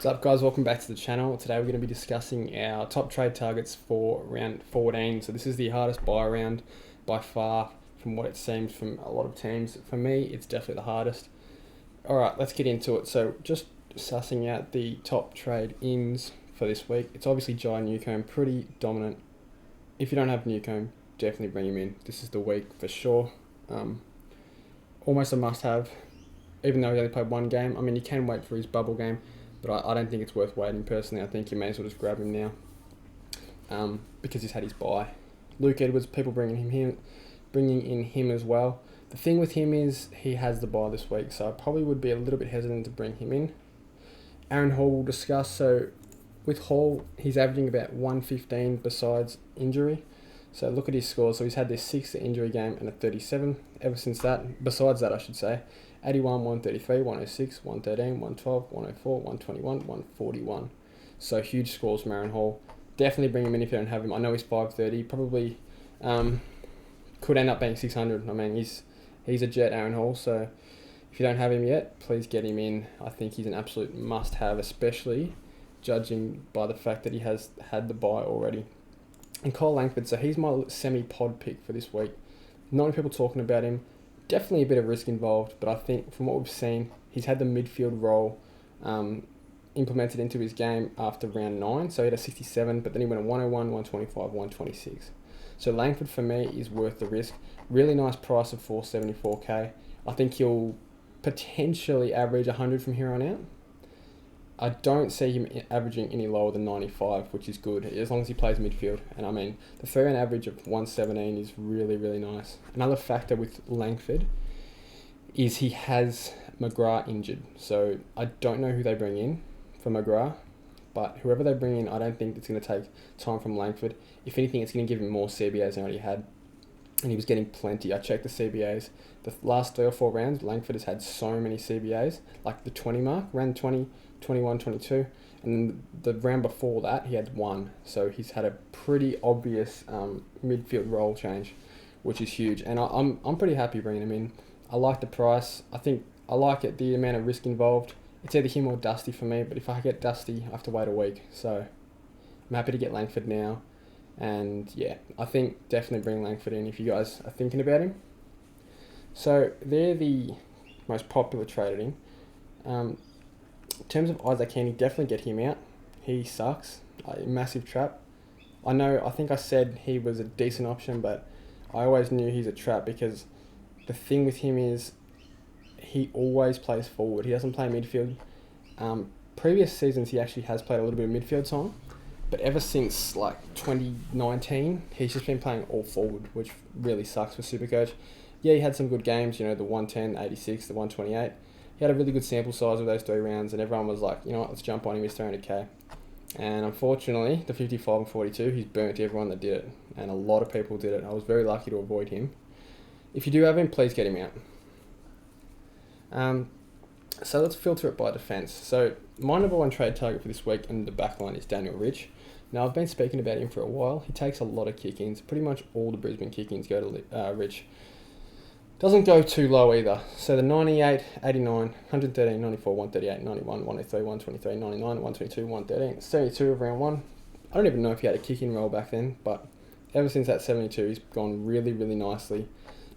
What's up, guys? Welcome back to the channel. Today we're going to be discussing our top trade targets for round 14. So this is the hardest buy round by far from what it seems from a lot of teams. For me, it's definitely the hardest. Alright, let's get into it. So just sussing out the top trade ins for this week. It's obviously Jai Newcombe, pretty dominant. If you don't have Newcombe, definitely bring him in. This is the week for sure. Almost a must-have, even though he only played one game. I mean, you can wait for his bubble game, but I don't think it's worth waiting personally. I think you may as well just grab him now because he's had his bye. Luke Edwards, people bringing in him as well. The thing with him is he has the bye this week, so I probably would be a little bit hesitant to bring him in. Aaron Hall we'll discuss. So with Hall, he's averaging about 115 besides injury. So look at his scores. So he's had this 6 injury game and a 37 ever since that. Besides that, I should say. 81, 133, 106, 113, 112, 104, 121, 141. So huge scores from Aaron Hall. Definitely bring him in if you don't have him. I know he's 530. Probably could end up being 600. I mean, he's a jet, Aaron Hall. So if you don't have him yet, please get him in. I think he's an absolute must-have, especially judging by the fact that he has had the bye already. And Cole Langford, so he's my semi-pod pick for this week. Not many people talking about him. Definitely a bit of risk involved, but I think from what we've seen, he's had the midfield role implemented into his game after round 9. So he had a 67, but then he went a 101, 125, 126. So Langford for me is worth the risk. Really nice price of 474k. I think he'll potentially average 100 from here on out. I don't see him averaging any lower than 95, which is good, as long as he plays midfield. And I mean, the 3-round average of 117 is really, really nice. Another factor with Langford is he has McGrath injured. So I don't know who they bring in for McGrath, but whoever they bring in, I don't think it's going to take time from Langford. If anything, it's going to give him more CBAs than he already had. And he was getting plenty. I checked the CBAs. The last 3 or 4 rounds, Langford has had so many CBAs, like the 20 mark, round 20, 21, 22, and then the round before that he had 1. So he's had a pretty obvious midfield role change, which is huge. And I'm pretty happy bringing him in. I like the price. I think I like it, the amount of risk involved. It's either him or Dusty for me, but if I get Dusty, I have to wait a week. So I'm happy to get Langford now. And yeah, I think definitely bring Langford in if you guys are thinking about him. So they're the most popular traded in. In terms of Isaac Heaney, definitely get him out. He sucks. A massive trap. I think I said he was a decent option, but I always knew he's a trap because the thing with him is he always plays forward. He doesn't play midfield. Previous seasons, he actually has played a little bit of midfield time, but ever since like 2019, he's just been playing all forward, which really sucks for SuperCoach. Yeah, he had some good games, the 110, 86, the 128. He had a really good sample size of those 3 rounds, and everyone was like, you know what, let's jump on him, he's 300k. And unfortunately, the 55 and 42, he's burnt everyone that did it, and a lot of people did it. I was very lucky to avoid him. If you do have him, please get him out. So let's filter it by defence. So my number 1 trade target for this week in the backline is Daniel Rich. Now, I've been speaking about him for a while. He takes a lot of kick-ins. Pretty much all the Brisbane kick-ins go to Rich. Doesn't go too low either. So the 98, 89, 113, 94, 138, 91, 103, 123, 99, 122, 113, 72 of round 1. I don't even know if he had a kick-in roll back then, but ever since that 72, he's gone really, really nicely.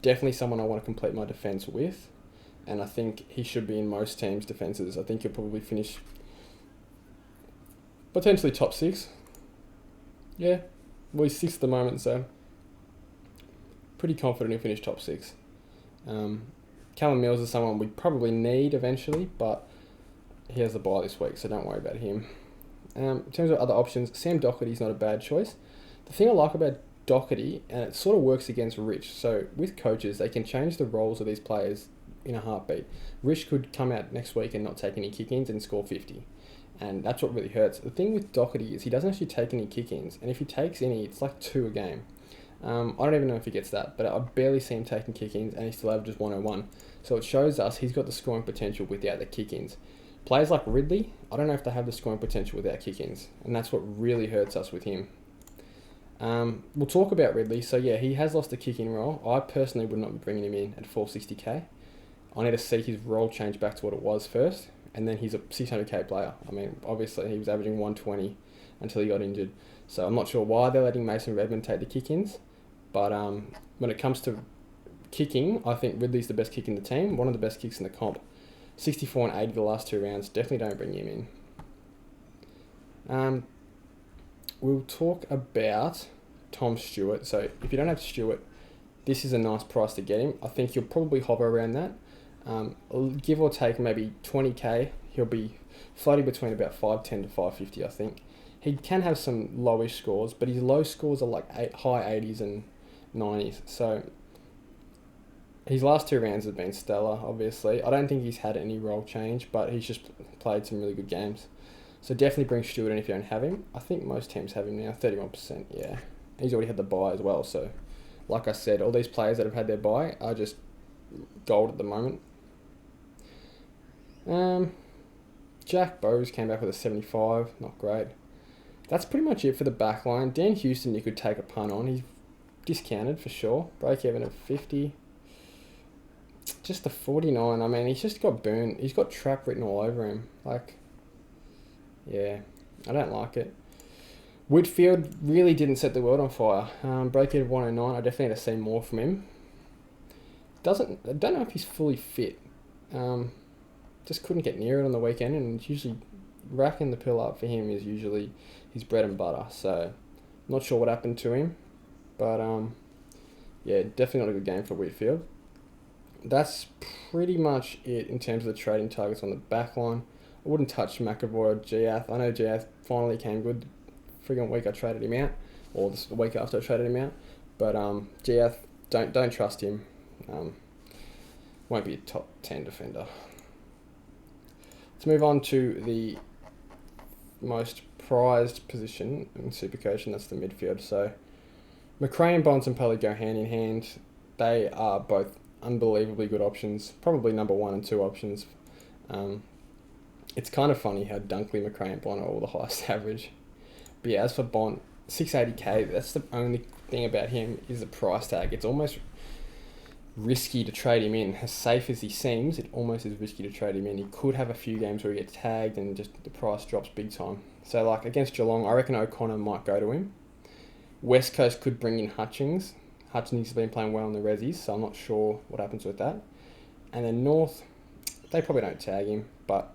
Definitely someone I want to complete my defence with, and I think he should be in most teams' defences. I think he'll probably finish potentially top 6. Yeah, well, he's 6th at the moment, so pretty confident he'll finish top 6. Callum Mills is someone we probably need eventually, but he has the bye this week, so don't worry about him. In terms of other options, Sam Doherty's not a bad choice. The thing I like about Doherty, and it sort of works against Rich, so with coaches, they can change the roles of these players in a heartbeat. Rich could come out next week and not take any kick-ins and score 50, and that's what really hurts. The thing with Doherty is he doesn't actually take any kick-ins, and if he takes any, it's like 2 a game. I don't even know if he gets that, but I barely see him taking kick-ins, and he still averages 101. So it shows us he's got the scoring potential without the kick-ins. Players like Ridley, I don't know if they have the scoring potential without kick-ins, and that's what really hurts us with him. We'll talk about Ridley. So yeah, he has lost the kick-in role. I personally would not be bringing him in at 460k. I need to see his role change back to what it was first, and then he's a 600k player. I mean, obviously he was averaging 120 until he got injured. So I'm not sure why they're letting Mason Redmond take the kick-ins, but when it comes to kicking, I think Ridley's the best kick in the team, one of the best kicks in the comp. 64 and 80 the last 2 rounds. Definitely don't bring him in. We'll talk about Tom Stewart. So if you don't have Stewart, this is a nice price to get him. I think you'll probably hover around that. Give or take maybe 20k. He'll be floating between about 510 to 550, I think. He can have some lowish scores, but his low scores are like high 80s and 90s. So his last 2 rounds have been stellar, obviously. I don't think he's had any role change, but he's just played some really good games. So definitely bring Stewart in if you don't have him. I think most teams have him now, 31%, yeah. He's already had the bye as well, so like I said, all these players that have had their bye are just gold at the moment. Jack Bowes came back with a 75, not great. That's pretty much it for the back line. Dan Houston you could take a punt on. He's discounted for sure. Break even of 50. Just a 49. I mean, he's just got burn. He's got trap written all over him. Like, yeah, I don't like it. Whitfield really didn't set the world on fire. Break even of 109. I definitely need to see more from him. I don't know if he's fully fit. Just couldn't get near it on the weekend, and it's usually racking the pill up for him is usually his bread and butter. So, not sure what happened to him, but yeah, definitely not a good game for Whitfield. That's pretty much it in terms of the trading targets on the back line. I wouldn't touch McAvoy or Giath. I know Giath finally came good. Friggin' week I traded him out, or the week after I traded him out. But Giath, don't trust him. Won't be a top 10 defender. Let's move on to the most prized position in SuperCoach, and that's the midfield. So McRae and Bontempelli go hand in hand. They are both unbelievably good options, probably number 1 and 2 options. It's kind of funny how Dunkley, McRae and Bont are all the highest average. But yeah, as for Bont, 680k, that's the only thing about him is the price tag. It's almost risky to trade him in. As safe as he seems, it almost is risky to trade him in. He could have a few games where he gets tagged and just the price drops big time. So like against Geelong, I reckon O'Connor might go to him. West Coast could bring in Hutchings. Hutchings has been playing well in the Rezzies, so I'm not sure what happens with that. And then North, they probably don't tag him, but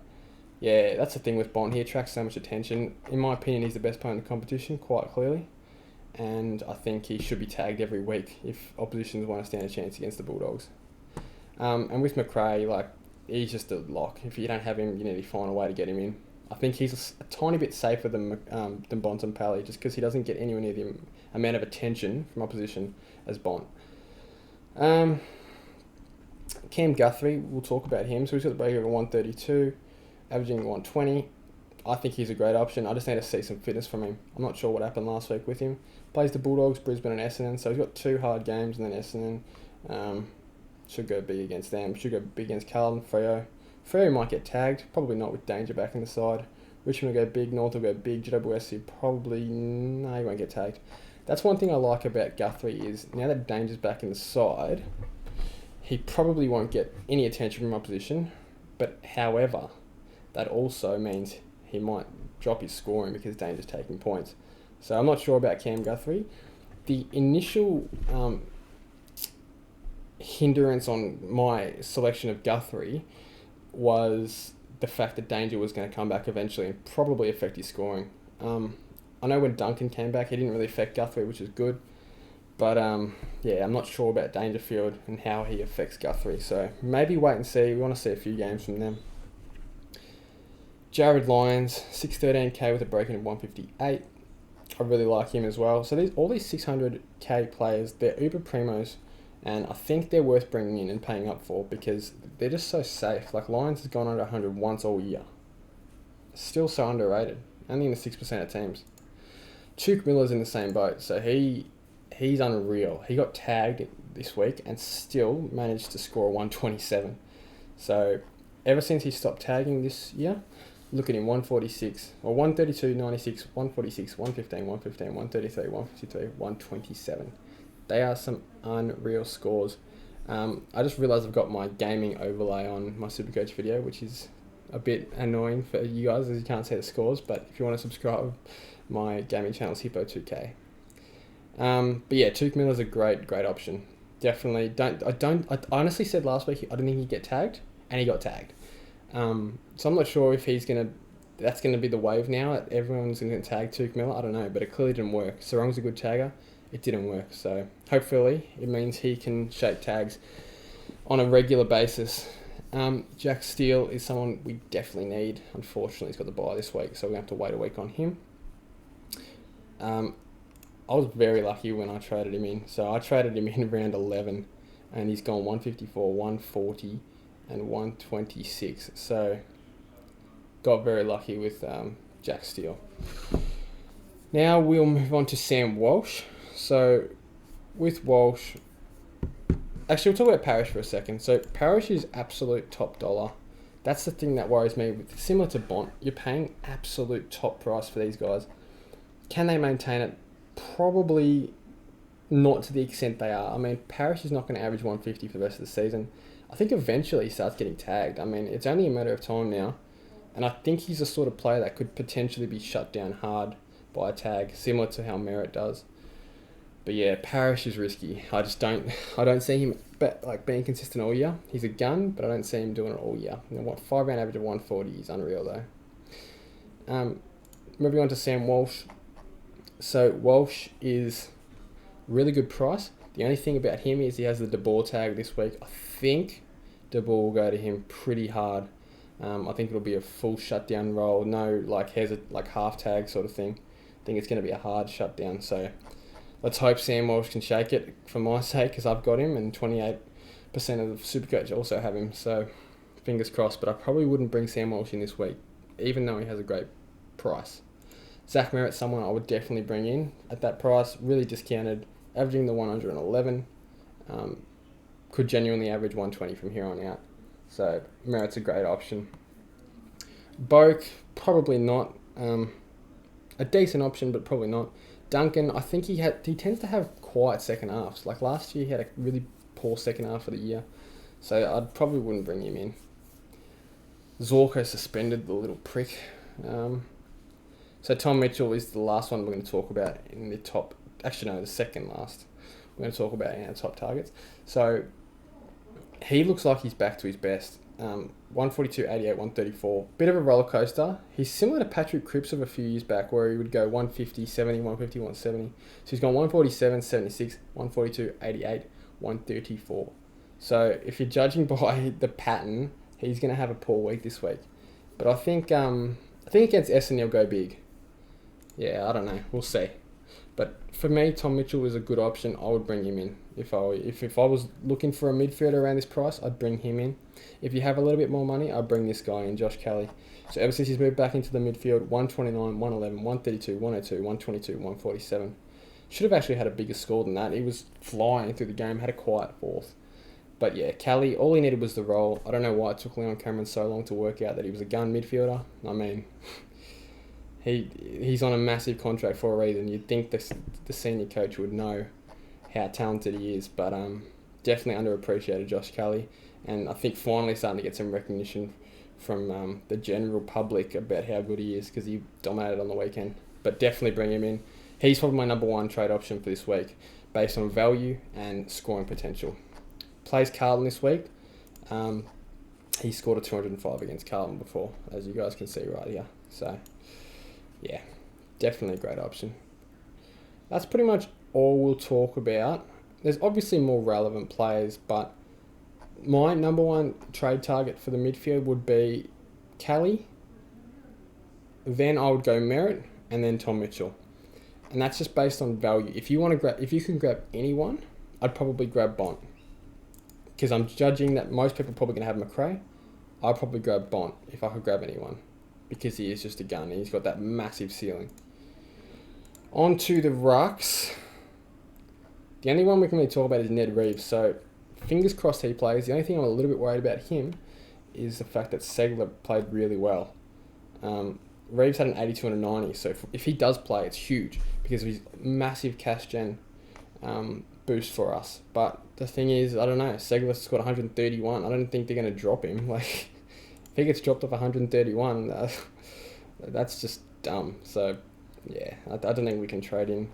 yeah, that's the thing with Bont. He attracts so much attention. In my opinion, he's the best player in the competition, quite clearly. And I think he should be tagged every week if oppositions want to stand a chance against the Bulldogs. And with McRae, like, he's just a lock. If you don't have him, you need to find a way to get him in. I think he's a tiny bit safer than Bontempelli, just because he doesn't get anywhere near the amount of attention from opposition as Bont. Cam Guthrie, we'll talk about him. So he's got the break over 132, averaging 120. I think he's a great option. I just need to see some fitness from him. I'm not sure what happened last week with him. Plays the Bulldogs, Brisbane and Essendon, so he's got 2 hard games, and then Essendon should go big against them. Should go big against Carlton, Freo. Freo might get tagged, probably not with Danger back in the side. Richmond will go big, North will go big, GWS probably, no, he won't get tagged. That's one thing I like about Guthrie is, now that Danger's back in the side, he probably won't get any attention from opposition, but however, that also means he might drop his scoring because Danger's taking points. So I'm not sure about Cam Guthrie. The initial hindrance on my selection of Guthrie was the fact that Danger was going to come back eventually and probably affect his scoring. I know when Duncan came back, he didn't really affect Guthrie, which is good. But yeah, I'm not sure about Dangerfield and how he affects Guthrie. So maybe wait and see. We want to see a few games from them. Jared Lyons, 613k with a break-in of 158. I really like him as well. So all these 600k players, they're uber primos, and I think they're worth bringing in and paying up for because they're just so safe. Like Lyons has gone under 100 once all year. Still so underrated. Only in the 6% of teams. Chuck Miller's in the same boat, so he's unreal. He got tagged this week and still managed to score 127. So ever since he stopped tagging this year, look at him, 146, or 132, 96, 146, 115, 115, 133, 153, 127. They are some unreal scores. I just realised I've got my gaming overlay on my SuperCoach video, which is a bit annoying for you guys as you can't see the scores, but if you want to subscribe, my gaming channel is Hippo2K. But yeah, Tuke Miller's a great option. Definitely I honestly said last week I didn't think he'd get tagged, and he got tagged. So I'm not sure if that's gonna be the wave now. That everyone's gonna tag Tuke Miller. I don't know, but it clearly didn't work. Sarong's a good tagger. It didn't work. So hopefully it means he can shape tags on a regular basis. Jack Steele is someone we definitely need. Unfortunately, he's got the bye this week, so we're going to have to wait a week on him. I was very lucky when I traded him in. So I traded him in round 11, and he's gone 154, 140, and 126. So got very lucky with Jack Steele. Now we'll move on to Sam Walsh. So with Walsh, actually, we'll talk about Parrish for a second. So Parrish is absolute top dollar. That's the thing that worries me. Similar to Bont, you're paying absolute top price for these guys. Can they maintain it? Probably not to the extent they are. I mean, Parrish is not going to average 150 for the rest of the season. I think eventually he starts getting tagged. I mean, it's only a matter of time now. And I think he's the sort of player that could potentially be shut down hard by a tag, similar to how Merritt does. But yeah, Parrish is risky. I don't see him being consistent all year. He's a gun, but I don't see him doing it all year. 5 round average of 140 is unreal though. Moving on to Sam Walsh. So Walsh is really good price. The only thing about him is he has the De Boer tag this week. I think De Boer will go to him pretty hard. I think it'll be a full shutdown role. No, half tag sort of thing. I think it's going to be a hard shutdown. So let's hope Sam Walsh can shake it for my sake, because I've got him, and 28% of SuperCoach also have him. So fingers crossed. But I probably wouldn't bring Sam Walsh in this week, even though he has a great price. Zach Merritt's someone I would definitely bring in at that price. Really discounted, averaging the 111. Could genuinely average 120 from here on out. So Merritt's a great option. Boak, probably not. A decent option, but probably not. Duncan, I think he tends to have quiet second halves. Like last year, he had a really poor second half of the year. So I probably wouldn't bring him in. Zorko suspended, the little prick. So Tom Mitchell is the last one we're going to talk about in the top. Actually, no, the second last. We're going to talk about in our top targets. So he looks like he's back to his best. 142, 88, 134. Bit of a roller coaster. He's similar to Patrick Cripps of a few years back, where he would go 150, 70, 150, 170. So he's gone 147, 76, 142, 88, 134. So if you're judging by the pattern, he's going to have a poor week this week. But I think against Essendon he'll go big. Yeah, I don't know. We'll see. But for me, Tom Mitchell is a good option. I would bring him in. If I was looking for a midfielder around this price, I'd bring him in. If you have a little bit more money, I'd bring this guy in, Josh Kelly. So ever since he's moved back into the midfield, 129, 111, 132, 102, 122, 147. Should have actually had a bigger score than that. He was flying through the game, had a quiet fourth. But yeah, Kelly, all he needed was the role. I don't know why it took Leon Cameron so long to work out that he was a gun midfielder. I mean, he's on a massive contract for a reason. You'd think the senior coach would know how talented he is, but definitely underappreciated Josh Kelly. And I think finally starting to get some recognition from the general public about how good he is, because he dominated on the weekend. But definitely bring him in. He's probably my number one trade option for this week, based on value and scoring potential. Plays Carlton this week. He scored a 205 against Carlton before, as you guys can see right here. So, yeah, definitely a great option. That's pretty much all we'll talk about. There's obviously more relevant players, but my number one trade target for the midfield would be Kelly. Then I would go Merritt, and then Tom Mitchell. And that's just based on value. If you can grab anyone, I'd probably grab Bont. Because I'm judging that most people are probably going to have McRae. I'd probably grab Bont if I could grab anyone, because he is just a gun and he's got that massive ceiling. On to the rucks. The only one we can really talk about is Ned Reeves. So fingers crossed he plays. The only thing I'm a little bit worried about him is the fact that Segler played really well. Reeves had an 82 and a 90, so if he does play, it's huge because of his massive cash gen boost for us. But the thing is, I don't know, Segler's got 131. I don't think they're going to drop him. Like, If he gets dropped off 131, that's just dumb. So, yeah, I don't think we can trade in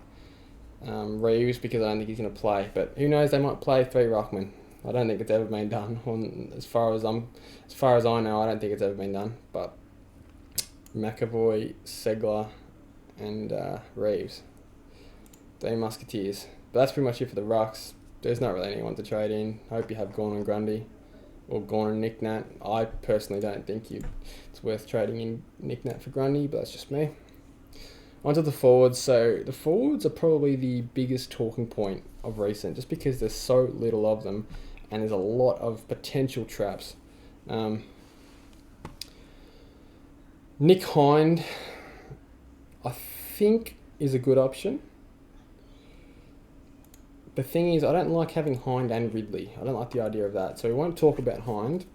Reeves because I don't think he's going to play. But who knows? They might play 3 Ruckman. I don't think it's ever been done. As far as I know, I don't think it's ever been done. But McAvoy, Segler, and Reeves, 3 Musketeers. But that's pretty much it for the rucks. There's not really anyone to trade in. I hope you have Gawn and Grundy or Gawn and Nick Nat. I personally don't think it's worth trading in Nick Nat for Grundy, but that's just me. Onto the forwards. So the forwards are probably the biggest talking point of recent, just because there's so little of them and there's a lot of potential traps. Nick Hind, I think, is a good option. The thing is, I don't like having Hind and Ridley. I don't like the idea of that. So we won't talk about Hind.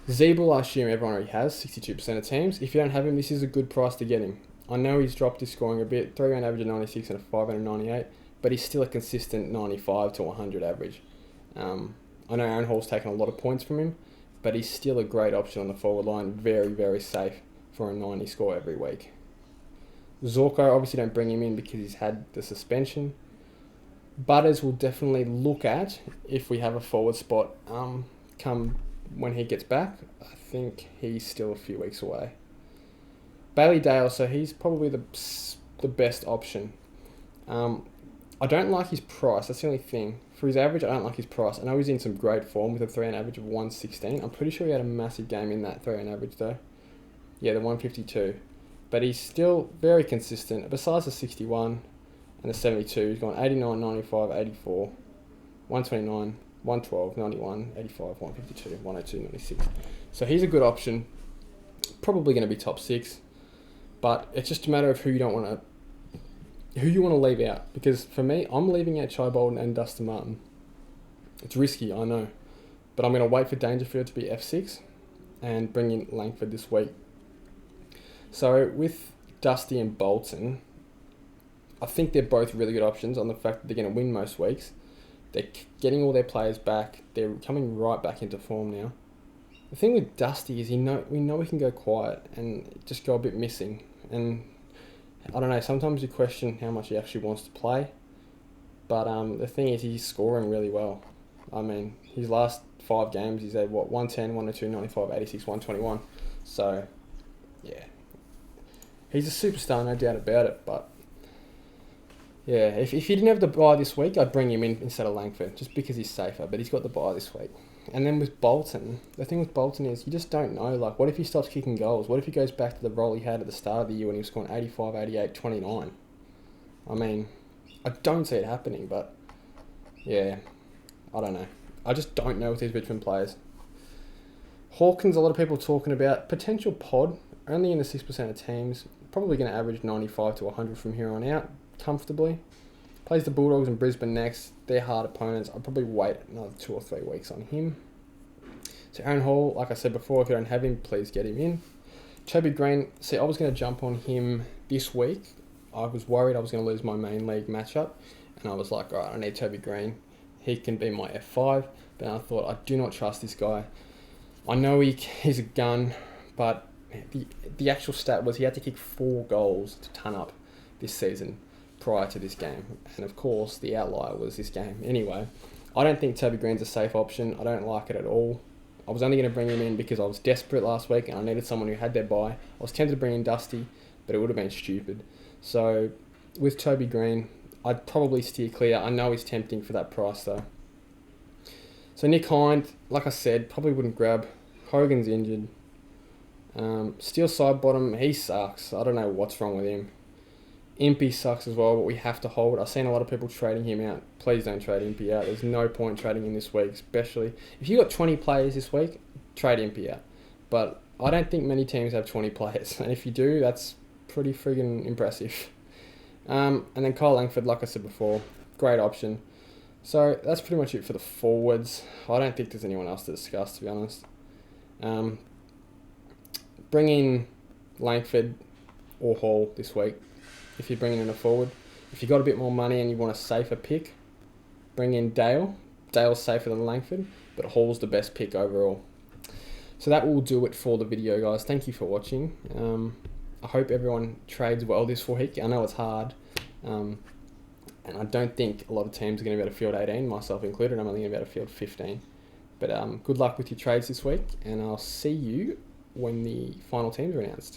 Zeeble, I assume everyone already has, 62% of teams. If you don't have him, this is a good price to get him. I know he's dropped his scoring a bit, 3-round average of 96 and a 5-round of 98, but he's still a consistent 95 to 100 average. I know Aaron Hall's taken a lot of points from him, but he's still a great option on the forward line. Very, very safe for a 90 score every week. Zorko, obviously don't bring him in because he's had the suspension. Butters will definitely look at if we have a forward spot come when he gets back. I think he's still a few weeks away. Bailey Dale, so he's probably the best option. I don't like his price. That's the only thing. For his average, I don't like his price. I know he's in some great form with a 3-round average of 116. I'm pretty sure he had a massive game in that 3-round average though. Yeah, the 152. But he's still very consistent. Besides the 61 and the 72, he's gone 89, 95, 84, 129, 112, 91, 85, 152, 102, 96. So he's a good option. Probably going to be top 6. But it's just a matter of who you want to leave out. Because for me, I'm leaving out Chai Bolden and Dustin Martin. It's risky, I know. But I'm going to wait for Dangerfield to be F6 and bring in Langford this week. So with Dusty and Bolton, I think they're both really good options on the fact that they're going to win most weeks. They're getting all their players back. They're coming right back into form now. The thing with Dusty is we know he can go quiet and just go a bit missing. And I don't know, sometimes you question how much he actually wants to play. But the thing is, he's scoring really well. I mean, his last 5 games, he's had, 110, 102, 95, 86, 121. So, yeah. He's a superstar, no doubt about it. But, yeah, if he didn't have the bye this week, I'd bring him in instead of Langford, just because he's safer. But he's got the bye this week. And then with Bolton, the thing with Bolton is you just don't know. Like, what if he stops kicking goals? What if he goes back to the role he had at the start of the year when he was scoring 85, 88, 29? I mean, I don't see it happening, but yeah, I don't know. I just don't know with these Richmond players. Hawkins, a lot of people talking about potential pod, only in the 6% of teams, probably going to average 95 to 100 from here on out, comfortably. Plays the Bulldogs and Brisbane next. They're hard opponents. I'll probably wait another 2 or 3 weeks on him. So Aaron Hall, like I said before, if you don't have him, please get him in. Toby Green, see, I was going to jump on him this week. I was worried I was going to lose my main league matchup. And I was like, all right, I need Toby Green. He can be my F5. But I thought, I do not trust this guy. I know he's a gun, but the actual stat was he had to kick 4 goals to ton up this season prior to this game. And of course, the outlier was this game. Anyway, I don't think Toby Green's a safe option. I don't like it at all. I was only going to bring him in because I was desperate last week and I needed someone who had their bye. I was tempted to bring in Dusty, but it would have been stupid. So with Toby Green, I'd probably steer clear. I know he's tempting for that price though. So Nick Hind, like I said, probably wouldn't grab. Hogan's injured. Steel side bottom, he sucks. I don't know what's wrong with him. Impey sucks as well, but we have to hold. I've seen a lot of people trading him out. Please don't trade Impey out. There's no point trading him this week, especially if you got 20 players this week, trade Impey out. But I don't think many teams have 20 players, and if you do, that's pretty friggin' impressive. And then Kyle Langford, like I said before, great option. So that's pretty much it for the forwards. I don't think there's anyone else to discuss, to be honest. Bring in Langford or Hall this week if you're bringing in a forward. If you've got a bit more money and you want a safer pick, bring in Dale. Dale's safer than Langford, but Hall's the best pick overall. So that will do it for the video, guys. Thank you for watching. I hope everyone trades well this week. I know it's hard. And I don't think a lot of teams are going to be able to field 18, myself included. I'm only going to be able to field 15. But good luck with your trades this week, and I'll see you when the final teams are announced.